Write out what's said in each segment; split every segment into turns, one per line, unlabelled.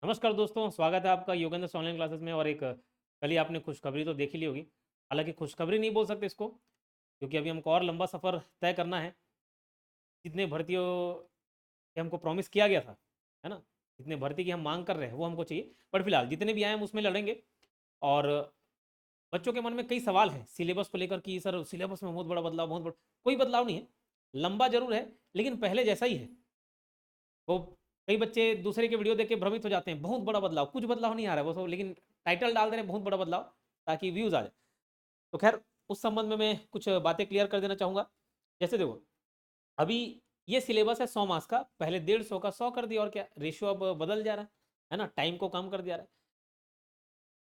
नमस्कार दोस्तों, स्वागत है आपका योगेंद्र ऑनलाइन क्लासेस में। और एक कल ही आपने खुशखबरी तो देख ही ली होगी। हालांकि खुशखबरी नहीं बोल सकते इसको, क्योंकि अभी हमको और लंबा सफ़र तय करना है। जितने भर्तियों के हमको प्रॉमिस किया गया था, है ना, जितने भर्ती की हम मांग कर रहे हैं वो हमको चाहिए। बट फिलहाल जितने भी आए हम उसमें लड़ेंगे। और बच्चों के मन में कई सवाल हैं सिलेबस को लेकर कि सर सिलेबस में बहुत बड़ा बदलाव, बहुत बड़ा। कोई बदलाव नहीं है, लंबा जरूर है लेकिन पहले जैसा ही है। वो कई बच्चे दूसरे के वीडियो देख के भ्रमित हो जाते हैं, बहुत बड़ा बदलाव, कुछ बदलाव नहीं आ रहा है वो सब, लेकिन टाइटल डाल दे रहे हैं बहुत बड़ा बदलाव ताकि व्यूज आ जाए। तो खैर, उस संबंध में मैं कुछ बातें क्लियर कर देना चाहूंगा। जैसे देखो, अभी ये सिलेबस है 100 मार्क्स का, पहले 150 का 100 कर दिया, और क्या रेशियो अब बदल जा रहा है ना, टाइम को कम कर दिया रहा है।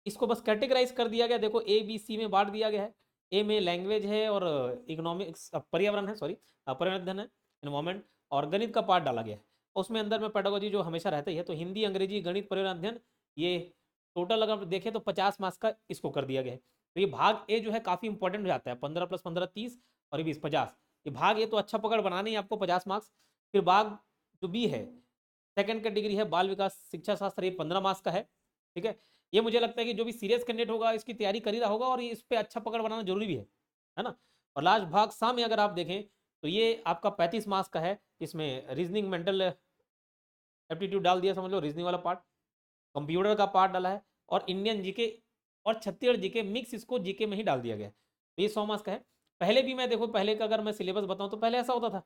इसको बस कैटेगराइज कर दिया गया, देखो ए बी सी में बांट दिया गया है। ए में लैंग्वेज है और इकोनॉमिक्स, पर्यावरण है, सॉरी, पर्यावरण अध्ययन है, इन्वायरमेंट, और गणित का पार्ट डाला गया है। उसमें अंदर में पेडागोजी जो हमेशा रहता ही है, तो हिंदी, अंग्रेजी, गणित, पर्यावरण अध्ययन, ये टोटल अगर देखें तो 50 मार्क्स का इसको कर दिया गया है। तो ये भाग ए जो है काफ़ी इंपॉर्टेंट हो जाता है, 15 + 15 30, और ये 20 50। ये भाग ए तो अच्छा पकड़ बनाने ही आपको 50 मार्क्स। फिर भाग जो बी है, सेकंड कैटेगरी है बाल विकास शिक्षा शास्त्र, ये 15 मार्क्स का है। ठीक है, ये मुझे लगता है कि जो भी सीरियस कैंडिडेट होगा इसकी तैयारी कर ही रहा होगा, और ये इस पर अच्छा पकड़ बनाना जरूरी भी है ना। और लास्ट भाग सा में अगर आप देखें तो ये आपका 35 मार्क्स का है। इसमें रीजनिंग, मेंटल एप्टीट्यूड डाल दिया, समझ लो रीजनिंग वाला पार्ट, कंप्यूटर का पार्ट डाला है, और इंडियन जीके और छत्तीसगढ़ जीके मिक्स इसको जीके में ही डाल दिया गया है। तो ये 100 मार्क्स का है। पहले भी मैं देखो, पहले का अगर मैं सिलेबस बताऊं तो पहले ऐसा होता था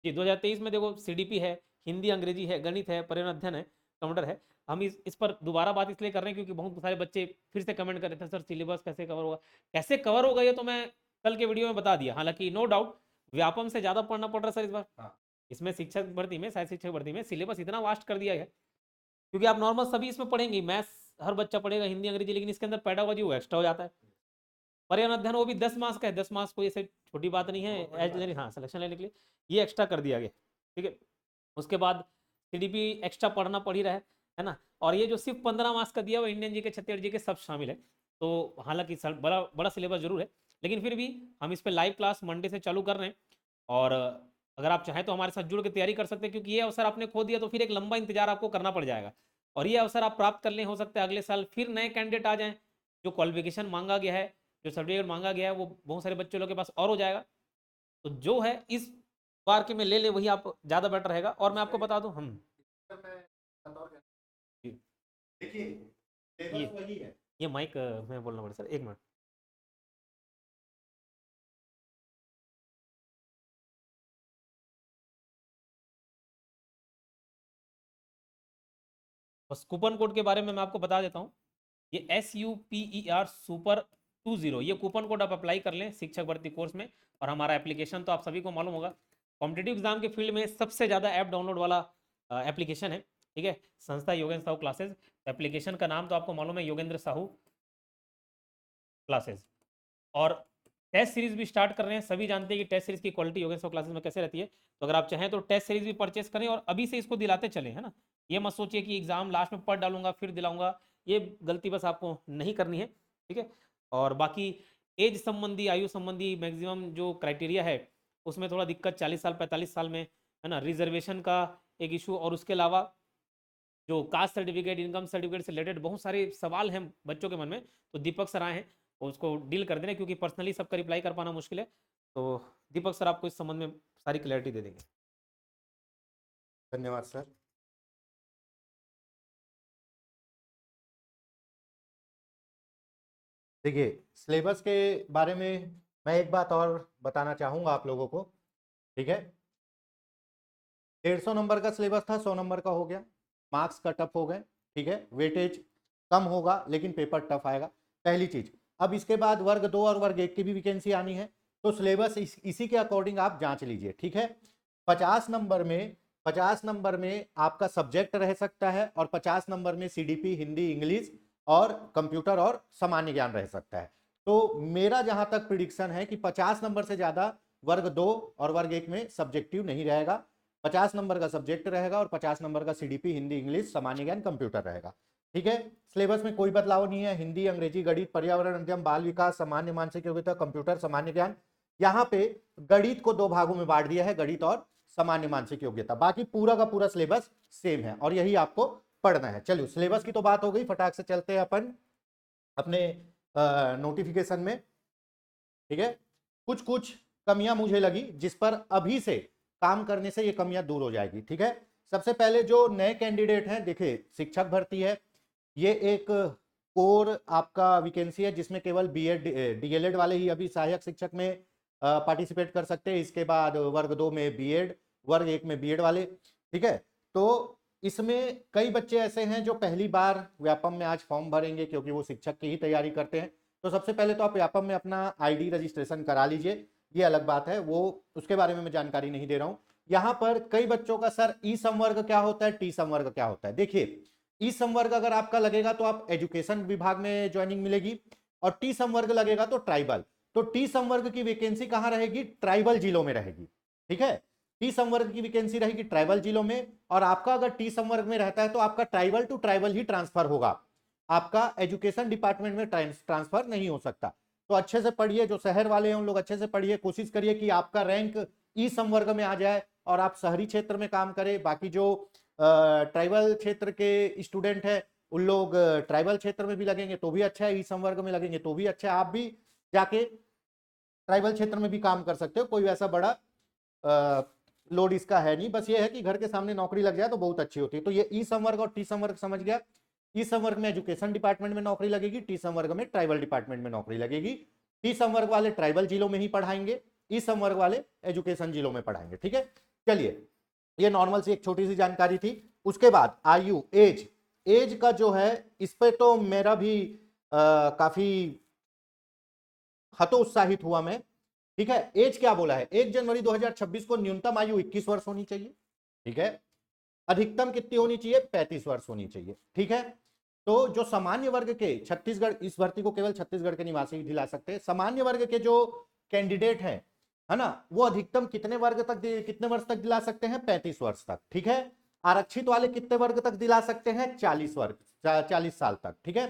जी, 2023 में देखो सीडीपी है, हिंदी अंग्रेजी है, गणित है, पर्यावरण अध्ययन है, कंप्यूटर है। हम इस पर दोबारा बात इसलिए कर रहे हैं क्योंकि बहुत सारे बच्चे फिर से कमेंट कर रहे थे सर सिलेबस कैसे कवर होगा। कैसे कवर होगा ये तो मैं कल के वीडियो में बता दिया। हालांकि नो डाउट व्यापम से ज्यादा पढ़ना पड़ रहा है सर इस बार। इसमें शिक्षक भर्ती में, शायद शिक्षक भर्ती में सिलेबस इतना वास्ट कर दिया है, क्योंकि आप नॉर्मल सभी इसमें पढ़ेंगे, मैथ्स हर बच्चा पढ़ेगा, हिंदी अंग्रेजी, लेकिन इसके अंदर पैडागोजी वो एक्स्ट्रा हो जाता है। पर्यावरण अध्ययन वो भी 10 मार्क्स का है, 10 मार्क्स कोई ऐसे छोटी बात नहीं है, एज हाँ सिलेक्शन लेने के लिए ये एक्स्ट्रा कर दिया गया। ठीक है, उसके बाद सीडीपी एक्स्ट्रा पढ़ना पड़ ही रहा है ना। और ये जो सिर्फ 15 मार्क्स का दिया हुआ इंडियन जी के, छत्तीसगढ़ जी के सब शामिल है। तो हालांकि बड़ा बड़ा सिलेबस जरूर है, लेकिन फिर भी हम इस पर लाइव क्लास मंडे से चालू कर रहे हैं। और अगर आप चाहें तो हमारे साथ जुड़ के तैयारी कर सकते हैं, क्योंकि ये अवसर आपने खो दिया तो फिर एक लंबा इंतजार आपको करना पड़ जाएगा। और ये अवसर आप प्राप्त कर लें, हो सकता है अगले साल फिर नए कैंडिडेट आ जाएं, जो क्वालिफिकेशन मांगा गया है, जो सर्टिफिकेट मांगा गया है वो बहुत सारे बच्चों लोग के पास और हो जाएगा। तो जो है इस बार के में ले ले वही आप ज़्यादा बेटर रहेगा। और मैं आपको बता दूं हम देखिए ये माइक मैं बोलना पड़े सर, एक मिनट। बस कूपन कोड के बारे में मैं आपको बता देता हूँ। ये SUPER सुपर 20, ये कूपन कोड आप अप्लाई कर लें शिक्षक भर्ती कोर्स में। और हमारा एप्लीकेशन तो आप सभी को मालूम होगा, कॉम्पिटेटिव एग्जाम के फील्ड में सबसे ज़्यादा ऐप डाउनलोड वाला एप्लीकेशन है। ठीक है, संस्था योगेंद्र साहू क्लासेस, एप्लीकेशन का नाम तो आपको मालूम है, योगेंद्र साहू क्लासेस। और टेस्ट सीरीज भी स्टार्ट कर रहे हैं, सभी जानते हैं कि टेस्ट सीरीज की क्वालिटी योगेंद्र साहू क्लासेस में कैसे रहती है। तो अगर आप चाहें तो टेस्ट सीरीज भी परचेस करें और अभी से इसको दिलाते चलें, है ना। ये मत सोचिए कि एग्जाम लास्ट में पढ़ डालूंगा फिर दिलाऊंगा, ये गलती बस आपको नहीं करनी है। ठीक है, और बाकी एज संबंधी, आयु संबंधी मैक्सिमम जो क्राइटेरिया है उसमें थोड़ा दिक्कत, 40 साल 45 साल में, है ना, रिजर्वेशन का एक इशू, और उसके अलावा जो कास्ट सर्टिफिकेट, इनकम सर्टिफिकेट से रिलेटेड बहुत सारे सवाल हैं बच्चों के मन में। तो दीपक सर आए हैं और उसको डील कर देना, क्योंकि पर्सनली सबका रिप्लाई कर पाना मुश्किल है। तो दीपक सर आपको इस संबंध में सारी क्लैरिटी दे देंगे।
धन्यवाद सर। देखिए, सिलेबस के बारे में मैं एक बात और बताना चाहूंगा आप लोगों को। ठीक है, 150 नंबर का सिलेबस था, 100 नंबर का हो गया, मार्क्स कट ऑफ हो गए। ठीक है, वेटेज कम होगा लेकिन पेपर टफ आएगा, पहली चीज। अब इसके बाद वर्ग 2 और वर्ग 1 की भी वैकेंसी आनी है, तो सिलेबस इसी के अकॉर्डिंग आप जांच लीजिए। ठीक है, 50 नंबर में 50 नंबर में आपका सब्जेक्ट रह सकता है, और 50 नंबर में सीडीपी, हिंदी, इंग्लिश और कंप्यूटर और सामान्य ज्ञान रह सकता है। तो मेरा जहां तक प्रिडिक्शन है कि 50 नंबर से ज्यादा वर्ग 2 और वर्ग 1 में सब्जेक्टिव नहीं रहेगा। 50 नंबर का सब्जेक्ट रहेगा और 50 नंबर का सीडीपी, हिंदी, इंग्लिश, सामान्य ज्ञान, कंप्यूटर रहेगा। ठीक है, सिलेबस में कोई बदलाव नहीं है। हिंदी, अंग्रेजी, गणित, पर्यावरण अध्ययन, बाल विकास, सामान्य मानसिक योग्यता, कंप्यूटर, सामान्य ज्ञान। यहाँ पे गणित को 2 भागों में बांट दिया है, गणित और सामान्य मानसिक योग्यता। बाकी पूरा का पूरा सिलेबस सेम है, और यही आपको पढ़ना है। चलिए सिलेबस की तो बात हो गई, फटाक से चलते हैं अपन अपने नोटिफिकेशन में। ठीक है, कुछ कुछ कमियां मुझे लगी जिस पर अभी से काम करने से ये कमियां दूर हो जाएगी। ठीक है, सबसे पहले जो नए कैंडिडेट हैं, देखिए शिक्षक भर्ती है, ये एक कोर आपका वैकेंसी है जिसमें केवल बीएड डीएलएड वाले ही अभी सहायक शिक्षक में पार्टिसिपेट कर सकते हैं। इसके बाद वर्ग 2 में बीएड, वर्ग 1 में बीएड वाले। ठीक है, तो इसमें कई बच्चे ऐसे हैं जो पहली बार व्यापम में आज फॉर्म भरेंगे क्योंकि वो शिक्षक की ही तैयारी करते हैं। तो सबसे पहले तो आप व्यापम में अपना आईडी रजिस्ट्रेशन करा लीजिए, ये अलग बात है, वो उसके बारे में मैं जानकारी नहीं दे रहा हूं। यहां पर कई बच्चों का सर ई संवर्ग क्या होता है, टी संवर्ग क्या होता है। देखिए ई संवर्ग अगर आपका लगेगा तो आप एजुकेशन विभाग में ज्वाइनिंग मिलेगी, और टी संवर्ग लगेगा तो ट्राइबल। तो टी संवर्ग की वैकेंसी कहां रहेगी, ट्राइबल जिलों में रहेगी। ठीक है, टी संवर्ग की वैकेंसी रहेगी ट्राइबल जिलों में, और आपका अगर टी संवर्ग में रहता है तो आपका ट्राइबल टू ट्राइबल ही ट्रांसफर होगा, आपका एजुकेशन डिपार्टमेंट में ट्रांसफर नहीं हो सकता। तो अच्छे से पढ़िए, जो शहर वाले हैं उन लोग अच्छे से पढ़िए, कोशिश करिए कि आपका रैंक ई संवर्ग में आ जाए और आप शहरी क्षेत्र में काम करें। बाकी जो ट्राइबल क्षेत्र के स्टूडेंट है उन लोग ट्राइबल क्षेत्र में भी लगेंगे तो भी अच्छा है, ई संवर्ग में लगेंगे तो भी अच्छा है, आप भी जाके ट्राइबल क्षेत्र में भी काम कर सकते हो, कोई वैसा बड़ा लोड इसका है नहीं। बस ये है कि घर के सामने नौकरी लग जाए तो बहुत अच्छी होती है। तो ये ई संवर्ग और टी संवर्ग समझ गया। ई संवर्ग में एजुकेशन डिपार्टमेंट में नौकरी लगेगी, टी संवर्ग में ट्राइबल डिपार्टमेंट में नौकरी लगेगी। टी संवर्ग वाले ट्राइबल जिलों में ही पढ़ाएंगे, ई संवर्ग वाले एजुकेशन जिलों में पढ़ाएंगे। ठीक है, चलिए ये नॉर्मल सी एक छोटी सी जानकारी थी। उसके बाद आयु, एज का जो है इस पे तो मेरा भी काफी हतोत्साहित हुआ मैं। ठीक है, एज क्या बोला है, 1 जनवरी 2026 को न्यूनतम आयु 21 वर्ष होनी चाहिए। ठीक है, अधिकतम कितनी होनी चाहिए, 35 वर्ष होनी चाहिए। ठीक है, तो जो सामान्य वर्ग के छत्तीसगढ़, इस भर्ती को केवल छत्तीसगढ़ के निवासी ही दिला सकते हैं। सामान्य वर्ग के जो कैंडिडेट हैं, है ना, वो अधिकतम कितने वर्ग तक, कितने वर्ष तक दिला सकते हैं, 35 वर्ष तक। ठीक है, आरक्षित वाले कितने वर्ग तक दिला सकते हैं, 40 वर्ग, 40 साल तक। ठीक है,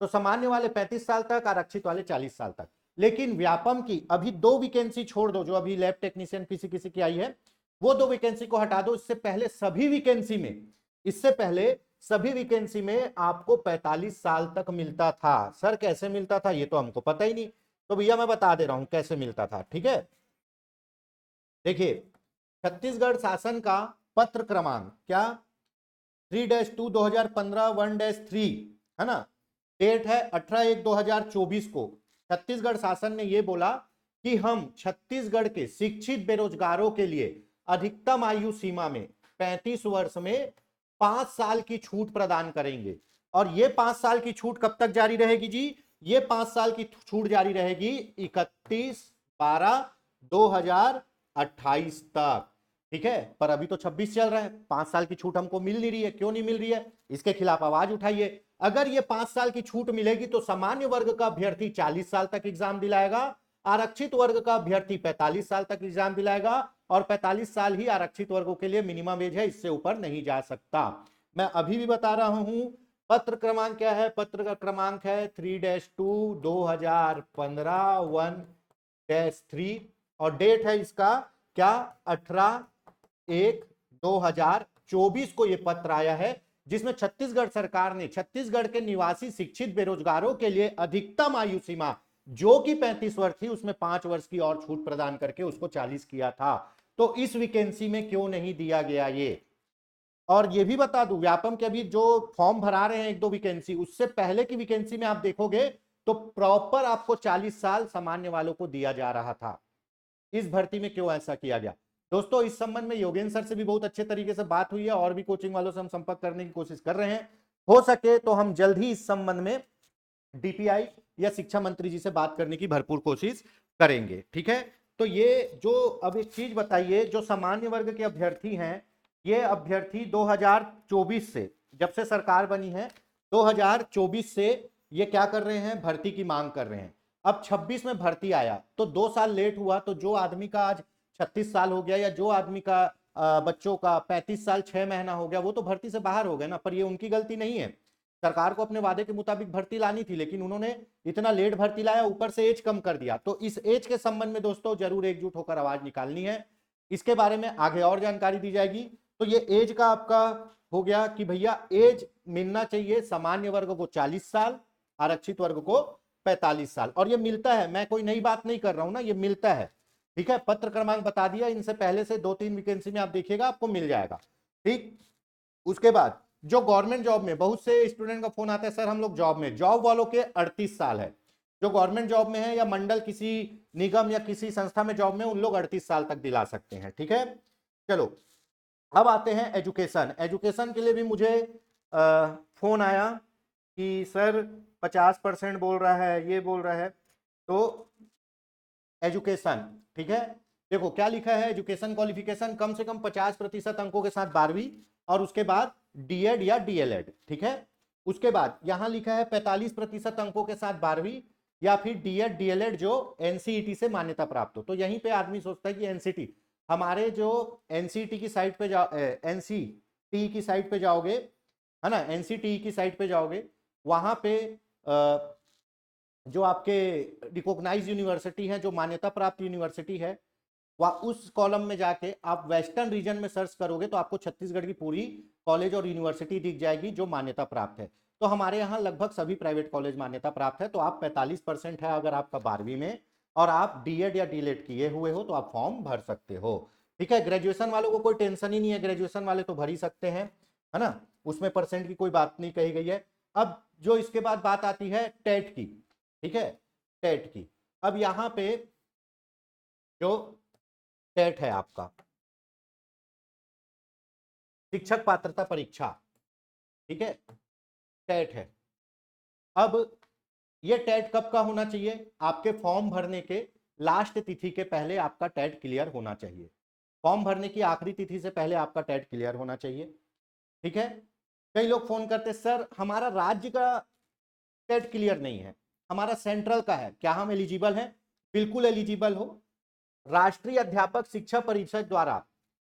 तो सामान्य वाले 35 साल तक, आरक्षित वाले 40 साल तक। लेकिन व्यापम की अभी 2 वैकेंसी छोड़ दो, जो अभी लैब टेक्नीशियन किसी किसी की आई है, वो 2 वैकेंसी को हटा दो। इससे पहले सभी वैकेंसी में आपको 45 साल तक मिलता था। सर कैसे मिलता था, ये तो हमको पता ही नहीं। तो भैया मैं बता दे रहा हूं कैसे मिलता था। ठीक है, देखिए छत्तीसगढ़ शासन का पत्र क्रमांक क्या, 3-2-2015 1-3, है ना, डेट है 18/1/2024 को। छत्तीसगढ़ शासन ने यह बोला कि हम छत्तीसगढ़ के शिक्षित बेरोजगारों के लिए अधिकतम आयु सीमा में 35 वर्ष में 5 साल की छूट प्रदान करेंगे। और ये 5 साल की छूट कब तक जारी रहेगी जी, ये 5 साल की छूट जारी रहेगी 31/12/2028 तक। ठीक है, पर अभी तो 26 चल रहा है, 5 साल की छूट हमको मिल नहीं रही है। क्यों नहीं मिल रही है, इसके खिलाफ आवाज उठाइए। अगर ये 5 साल की छूट मिलेगी तो सामान्य वर्ग का अभ्यर्थी 40 साल तक एग्जाम दिलाएगा, आरक्षित वर्ग का अभ्यर्थी 45 साल तक एग्जाम दिलाएगा, और 45 साल ही आरक्षित वर्गों के लिए मिनिमम एज है, इससे ऊपर नहीं जा सकता। मैं अभी भी बता रहा हूं, पत्र क्रमांक क्या है, पत्र का क्रमांक है 3-2-2015 1-3, और डेट है इसका क्या, 18/1/2024 को यह पत्र आया है, जिसमें छत्तीसगढ़ सरकार ने छत्तीसगढ़ के निवासी शिक्षित बेरोजगारों के लिए अधिकतम आयु सीमा जो कि 35 वर्ष थी, उसमें 5 वर्ष की और छूट प्रदान करके उसको 40 किया था। तो इस वैकेंसी में क्यों नहीं दिया गया ये। और ये भी बता दूं, व्यापम के अभी जो फॉर्म भरा रहे हैं 1-2 वैकेंसी, उससे पहले की वैकेंसी में आप देखोगे तो प्रॉपर आपको 40 साल सामान्य वालों को दिया जा रहा था। इस भर्ती में क्यों ऐसा किया गया। दोस्तों इस संबंध में योगेंद्र सर से भी बहुत अच्छे तरीके से बात हुई है, और भी कोचिंग वालों से हम संपर्क करने की कोशिश कर रहे हैं। हो सके तो हम जल्द ही इस संबंध में डीपीआई या शिक्षा मंत्री जी से बात करने की भरपूर कोशिश करेंगे। ठीक है, तो ये जो अब एक चीज बताइए, जो सामान्य वर्ग के अभ्यर्थी हैं, ये अभ्यर्थी 2024 से, जब से सरकार बनी है 2024 से ये क्या कर रहे हैं, भर्ती की मांग कर रहे हैं। अब 26 में भर्ती आया तो 2 साल लेट हुआ, तो जो आदमी का आज 36 साल हो गया, या जो आदमी का बच्चों का 35 साल 6 महीना हो गया, वो तो भर्ती से बाहर हो गए ना। पर ये उनकी गलती नहीं है, सरकार को अपने वादे के मुताबिक भर्ती लानी थी, लेकिन उन्होंने इतना लेट भर्ती लाया, ऊपर से एज कम कर दिया। तो इस एज के संबंध में दोस्तों जरूर एकजुट होकर आवाज निकालनी है। इसके बारे में आगे और जानकारी दी जाएगी। तो ये एज का आपका हो गया कि भैया एज मिलना चाहिए सामान्य वर्ग को 40 साल, आरक्षित वर्ग को 45 साल, और ये मिलता है, मैं कोई नई बात नहीं कर रहा हूं ना, ये मिलता है। ठीक है, पत्र क्रमांक बता दिया, इनसे पहले से 2-3 वैकेंसी में आप देखिएगा आपको मिल जाएगा। ठीक, उसके बाद जो गवर्नमेंट जॉब में, बहुत से स्टूडेंट का फोन आता है, सर हम लोग जॉब में, जॉब वालों के 38 साल है, जो गवर्नमेंट जॉब में है या मंडल किसी निगम या किसी संस्था में जॉब में, उन लोग 38 साल तक दिला सकते हैं। ठीक है, चलो अब आते हैं एजुकेशन। एजुकेशन के लिए भी मुझे फोन आया कि सर 50% बोल रहा है, ये बोल रहा है, तो एजुकेशन, ठीक है, देखो क्या लिखा है, एजुकेशन क्वालिफिकेशन कम से कम 50% अंकों के साथ 12वीं, और उसके बाद डीएड या डीएलएड। ठीक है, उसके बाद यहां लिखा है 45% अंकों के साथ 12वीं या फिर डीएड डीएलएड जो एनसीईटी से मान्यता प्राप्त हो। तो यहीं पे आदमी सोचता है कि एनसीटी, हमारे जो एनसीटी की साइट पे जाओ, एनसीटी की साइट पे जाओगे, है ना, एनसीटी की साइट पे जाओगे, वहां पे जो आपके रिकॉग्नाइज यूनिवर्सिटी है, जो मान्यता प्राप्त यूनिवर्सिटी है, वह उस कॉलम में जाके आप वेस्टर्न रीजन में सर्च करोगे तो आपको छत्तीसगढ़ की पूरी कॉलेज और यूनिवर्सिटी दिख जाएगी जो मान्यता प्राप्त है। तो हमारे यहाँ लगभग सभी प्राइवेट कॉलेज मान्यता प्राप्त है। तो आप 45% है अगर आपका 12वीं में, और आप डीएड या डीएलएड किए हुए हो, तो आप फॉर्म भर सकते हो। ठीक है, ग्रेजुएशन वालों को कोई टेंशन ही नहीं है, ग्रेजुएशन वाले तो भर ही सकते हैं, है ना, उसमें परसेंट की कोई बात नहीं कही गई है। अब जो इसके बाद बात आती है टेट की। ठीक है, टेट की, अब यहां पे जो टेट है आपका, शिक्षक पात्रता परीक्षा, ठीक है, टेट है। अब ये टेट कब का होना चाहिए, आपके फॉर्म भरने के लास्ट तिथि के पहले आपका टेट क्लियर होना चाहिए। फॉर्म भरने की आखिरी तिथि से पहले आपका टेट क्लियर होना चाहिए। ठीक है, कई लोग फोन करते, सर हमारा राज्य का टेट क्लियर नहीं है, हमारा सेंट्रल का है, क्या हम एलिजिबल हैं? बिल्कुल एलिजिबल हो। राष्ट्रीय अध्यापक शिक्षा परिषद द्वारा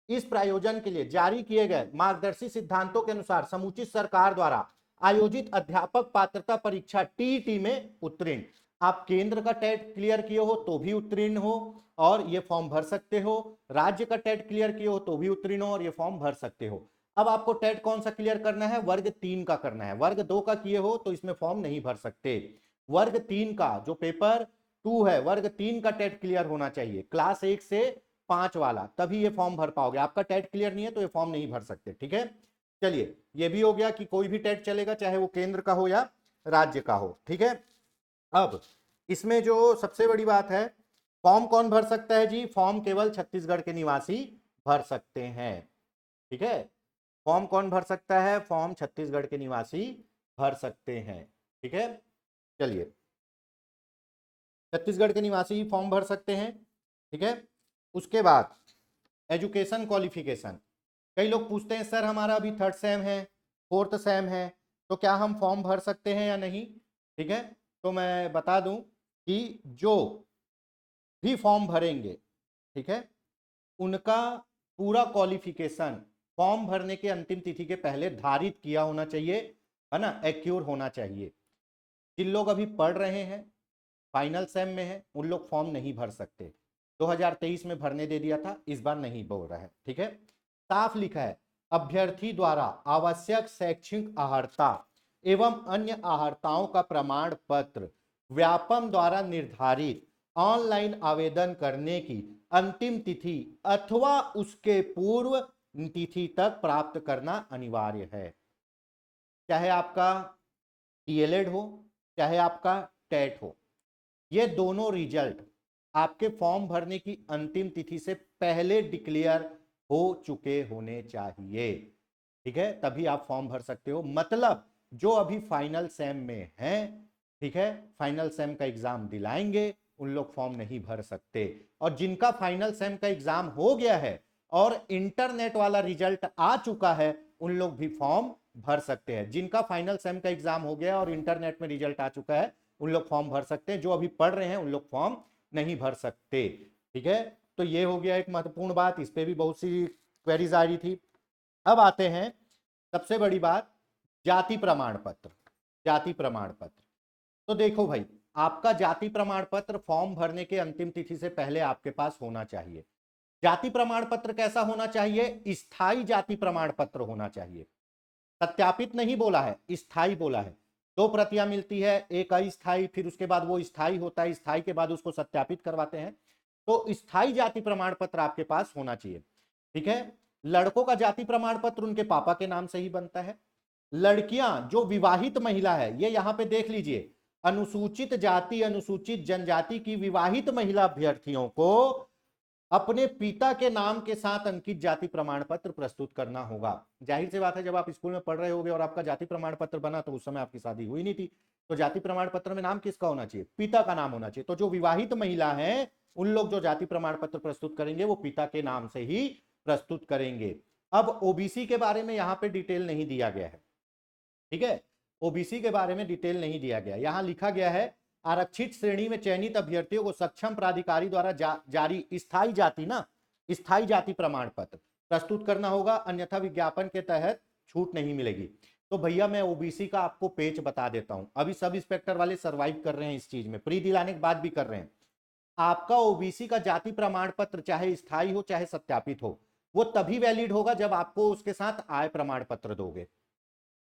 इस प्रायोजन के लिए जारी किए गए मार्गदर्शी सिद्धांतों के अनुसार समुचित सरकार द्वारा आयोजित अध्यापक पात्रता परीक्षा टीईटी में उत्तीर्ण, आप केंद्र का टेट क्लियर किए हो तो भी उत्तीर्ण हो और ये फॉर्म भर सकते हो, राज्य का टेट क्लियर किए हो तो भी उत्तीर्ण हो और ये फॉर्म भर सकते हो। अब आपको टेट कौन सा क्लियर करना है, वर्ग 3 का करना है। वर्ग 2 का किए हो तो इसमें फॉर्म नहीं भर सकते। वर्ग 3 का जो पेपर 2 है, वर्ग 3 का टेट क्लियर होना चाहिए, क्लास 1 से 5 वाला, तभी ये फॉर्म भर पाओगे। आपका टेट क्लियर नहीं है तो ये फॉर्म नहीं भर सकते। ठीक है, चलिए ये भी हो गया कि कोई भी टेट चलेगा, चाहे वो केंद्र का हो या राज्य का हो। ठीक है, अब इसमें जो सबसे बड़ी बात है, फॉर्म कौन भर सकता है जी, फॉर्म केवल छत्तीसगढ़ के निवासी भर सकते हैं। ठीक है, फॉर्म कौन भर सकता है, फॉर्म छत्तीसगढ़ के निवासी भर सकते हैं। ठीक है, चलिए छत्तीसगढ़ के निवासी ही फॉर्म भर सकते हैं। ठीक है, उसके बाद एजुकेशन क्वालिफिकेशन, कई लोग पूछते हैं सर हमारा अभी 3rd सेम है, 4th सेम है, तो क्या हम फॉर्म भर सकते हैं या नहीं? ठीक है, तो मैं बता दूं कि जो भी फॉर्म भरेंगे, ठीक है, उनका पूरा क्वालिफिकेशन फॉर्म भरने के अंतिम तिथि के पहले धारित किया होना चाहिए, है ना, एक्योर होना चाहिए। जिन लोग अभी पढ़ रहे हैं, फाइनल सेम में है, उन लोग फॉर्म नहीं भर सकते। 2023 में भरने दे दिया था, इस बार नहीं बोल रहा है। ठीक है, साफ लिखा है, अभ्यर्थी द्वारा आवश्यक शैक्षिक अहर्ता एवं अन्य अहर्ताओं का प्रमाण पत्र व्यापम द्वारा निर्धारित ऑनलाइन आवेदन करने की अंतिम तिथि अथवा उसके पूर्व तिथि तक प्राप्त करना अनिवार्य है। चाहे आपका डीएलएड हो, चाहे आपका टेट हो, ये दोनों रिजल्ट आपके फॉर्म भरने की अंतिम तिथि से पहले डिक्लेयर हो चुके होने चाहिए। ठीक है, तभी आप फॉर्म भर सकते हो। मतलब जो अभी फाइनल सेम में हैं, ठीक है, फाइनल सेम का एग्जाम दिलाएंगे, उन लोग फॉर्म नहीं भर सकते। और जिनका फाइनल सेम का एग्जाम हो गया है और इंटरनेट वाला रिजल्ट आ चुका है, उन लोग भी फॉर्म भर सकते हैं। जिनका फाइनल सेम का एग्जाम हो गया और इंटरनेट में रिजल्ट आ चुका है, उन लोग फॉर्म भर सकते हैं। जो अभी पढ़ रहे हैं उन लोग फॉर्म नहीं भर सकते। ठीक है, तो ये हो गया एक महत्वपूर्ण बात, इस पे भी बहुत सी क्वेरीज आ रही थी। अब आते हैं सबसे बड़ी बात, जाति प्रमाण पत्र। जाति प्रमाण पत्र, तो देखो भाई, आपका जाति प्रमाण पत्र फॉर्म भरने के अंतिम तिथि से पहले आपके पास होना चाहिए। जाति प्रमाण पत्र कैसा होना चाहिए? स्थायी जाति प्रमाण पत्र होना चाहिए। सत्यापित नहीं बोला है, स्थायी बोला है। 2 प्रतियां मिलती है, एक अस्थायी, फिर उसके बाद वो स्थायी होता है, स्थायी के बाद उसको सत्यापित करवाते हैं। तो स्थायी जाति प्रमाण पत्र आपके पास होना चाहिए। ठीक है। लड़कों का जाति प्रमाण पत्र उनके पापा के नाम से ही बनता है। लड़कियां जो विवाहित महिला है, ये यहां पे देख लीजिए, अनुसूचित जाति अनुसूचित जनजाति की विवाहित महिला अभ्यर्थियों को अपने पिता के नाम के साथ अंकित जाति प्रमाण पत्र प्रस्तुत करना होगा। जाहिर सी बात है, जब आप स्कूल में पढ़ रहे होगे और आपका जाति प्रमाण पत्र बना तो उस समय आपकी शादी हुई नहीं थी, तो जाति प्रमाण पत्र में नाम किसका होना चाहिए? पिता का नाम होना चाहिए। तो जो विवाहित महिला है उन लोग जो जाति प्रमाण पत्र प्रस्तुत करेंगे वो पिता के नाम से ही प्रस्तुत करेंगे। अब ओबीसी के बारे में यहाँ पे डिटेल नहीं दिया गया है। ठीक है, ओबीसी के बारे में डिटेल नहीं दिया गया। यहां लिखा गया है आरक्षित श्रेणी में चयनित अभ्यर्थियों को सक्षम प्राधिकारी द्वारा जारी स्थायी जाति स्थायी जाति प्रमाण पत्र प्रस्तुत करना होगा, अन्यथा विज्ञापन के तहत छूट नहीं मिलेगी। तो भैया मैं ओबीसी का आपको पेज बता देता हूं। अभी सब इंस्पेक्टर वाले सर्वाइव कर रहे हैं इस चीज में, प्री दिलाने के बाद भी कर रहे हैं। आपका ओबीसी का जाति प्रमाण पत्र चाहे स्थायी हो चाहे सत्यापित हो, वो तभी वैलिड होगा जब आपको उसके साथ आय प्रमाण पत्र दोगे।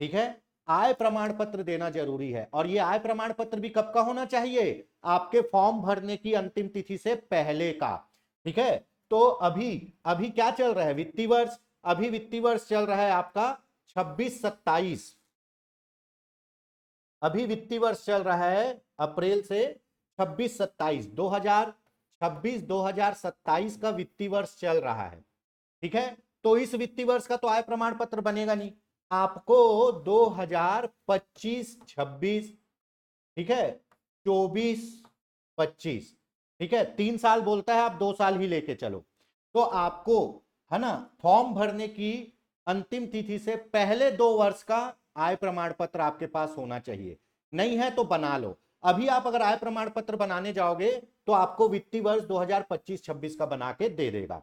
ठीक है, आय प्रमाण पत्र देना जरूरी है। और ये आय प्रमाण पत्र भी कब का होना चाहिए? आपके फॉर्म भरने की अंतिम तिथि से पहले का। ठीक है, तो अभी क्या चल रहा है? वित्तीय वर्ष, अभी वित्तीय वर्ष चल रहा है आपका 26-27। अभी वित्तीय वर्ष चल रहा है अप्रैल से 26-27, 2026-2027 का वित्तीय वर्ष चल रहा है। ठीक है, तो इस वित्तीय वर्ष का तो आय प्रमाण पत्र बनेगा नहीं, आपको 2025-26, ठीक है, 24-25, ठीक है, 3 साल बोलता है, आप 2 साल ही लेके चलो। तो आपको है ना फॉर्म भरने की अंतिम तिथि से पहले 2 वर्ष का आय प्रमाण पत्र आपके पास होना चाहिए। नहीं है तो बना लो। अभी आप अगर आय प्रमाण पत्र बनाने जाओगे तो आपको वित्तीय वर्ष 2025-26 का बना के दे देगा।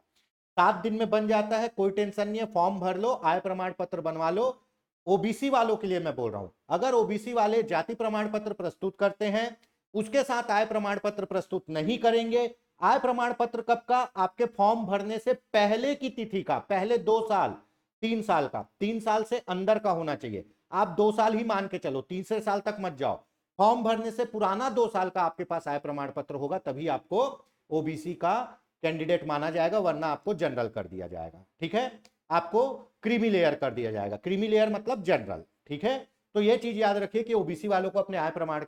7 दिन में बन जाता है, कोई टेंशन नहीं है। फॉर्म भर लो, आय प्रमाण पत्र बनवा लो। ओबीसी वालों के लिए मैं बोल रहा हूं, अगर ओबीसी वाले जाति प्रमाण पत्र प्रस्तुत करते हैं, उसके साथ आय प्रमाण पत्र प्रस्तुत नहीं करेंगे, आय प्रमाण पत्र कब का? आपके फॉर्म भरने से पहले की तिथि का, पहले 2 साल, 3 साल का, 3 साल से अंदर का होना चाहिए। आप 2 साल ही मान के चलो, तीसरे साल तक मत जाओ। फॉर्म भरने से पुराना 2 साल का आपके पास आय प्रमाण पत्र होगा, तभी आपको ओबीसी का कैंडिडेट माना जाएगा, वरना आपको जनरल कर दिया जाएगा। ठीक है, आपको क्रीमी लेयर कर दिया जाएगा। क्रीमी लेयर मतलब जनरल। ठीक है, तो यह चीज याद रखिए कि ओबीसी वालों को अपने आय प्रमाण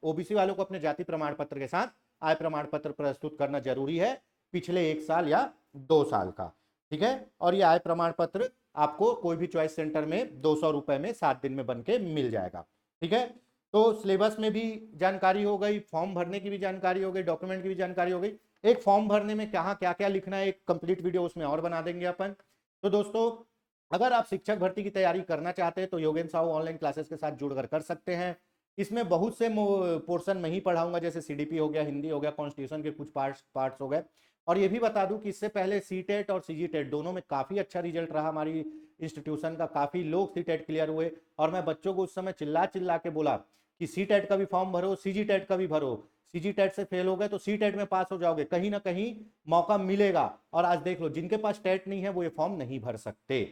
ओबीसी वालों को अपने जाति प्रमाण पत्र के साथ आय प्रमाण पत्र प्रस्तुत करना जरूरी है, पिछले 1 साल या 2 साल का। ठीक है, और यह आय प्रमाण पत्र आपको कोई भी चॉइस सेंटर में 200 रुपए में 7 दिन में बन के मिल जाएगा। ठीक है, तो सिलेबस में भी जानकारी हो गई, फॉर्म भरने की भी जानकारी हो गई, डॉक्यूमेंट की भी जानकारी हो गई। एक फॉर्म भरने में कहाँ क्या क्या लिखना है, एक कंप्लीट वीडियो उसमें और बना देंगे अपन। तो दोस्तों, अगर आप शिक्षक भर्ती की तैयारी करना चाहते हैं तो योगेन साहू ऑनलाइन क्लासेस के साथ जुड़कर कर सकते हैं। इसमें बहुत से पोर्शन मैं ही पढ़ाऊंगा, जैसे सीडीपी हो गया, हिंदी हो गया, कॉन्स्टिट्यूशन के कुछ पार्ट्स हो गए। और ये भी बता दूं कि इससे पहले सीटेट और सीजीटेट दोनों में काफी अच्छा रिजल्ट रहा हमारी इंस्टीट्यूशन का, काफी लोग सीटेट क्लियर हुए। और मैं बच्चों को उस समय चिल्ला चिल्ला के बोला कि सीटेट का भी फॉर्म भरो, सीजीटेट का भी भरो, सीजीटेट से फेल हो गए तो सीटेट में पास हो जाओगे, कहीं ना कहीं मौका मिलेगा। और आज देख लो, जिनके पास टेट नहीं है वो ये फॉर्म नहीं भर सकते।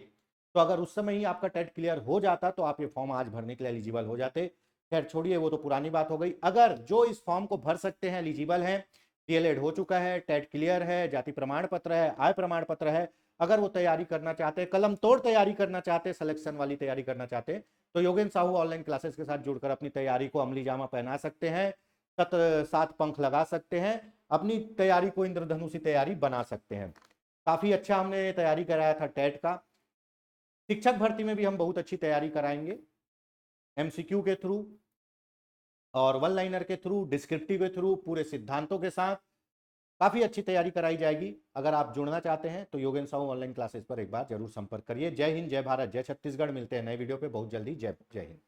तो अगर उस समय ही आपका टेट क्लियर हो जाता तो आप ये फॉर्म आज भरने के लिए एलिजिबल हो जाते। खैर छोड़िए, वो तो पुरानी बात हो गई। अगर जो इस फॉर्म को भर सकते हैं, एलिजिबल हैं, डीएलएड हो चुका है, टेट क्लियर है, जाति प्रमाण पत्र है, आय प्रमाण पत्र है, अगर वो तैयारी करना चाहते हैं, कलम तोड़ तैयारी करना चाहते हैं, सिलेक्शन वाली तैयारी करना चाहते हैं, तो योगेन साहू ऑनलाइन क्लासेस के साथ जुड़कर अपनी तैयारी को अमली जामा पहना सकते हैं, 7 पंख लगा सकते हैं, अपनी तैयारी को इंद्रधनुषी तैयारी बना सकते हैं। काफी अच्छा हमने तैयारी कराया था टेट का। शिक्षक भर्ती में भी हम बहुत अच्छी तैयारी कराएंगे, एमसीक्यू के थ्रू और वन लाइनर के थ्रू, डिस्क्रिप्टिव के थ्रू, पूरे सिद्धांतों के साथ काफी अच्छी तैयारी कराई जाएगी। अगर आप जुड़ना चाहते हैं तो योगेन साहू ऑनलाइन क्लासेस पर एक बार जरूर संपर्क करिए। जय हिंद, जय भारत, जय छत्तीसगढ़। मिलते हैं नए वीडियो पे बहुत जल्दी। जय हिंद।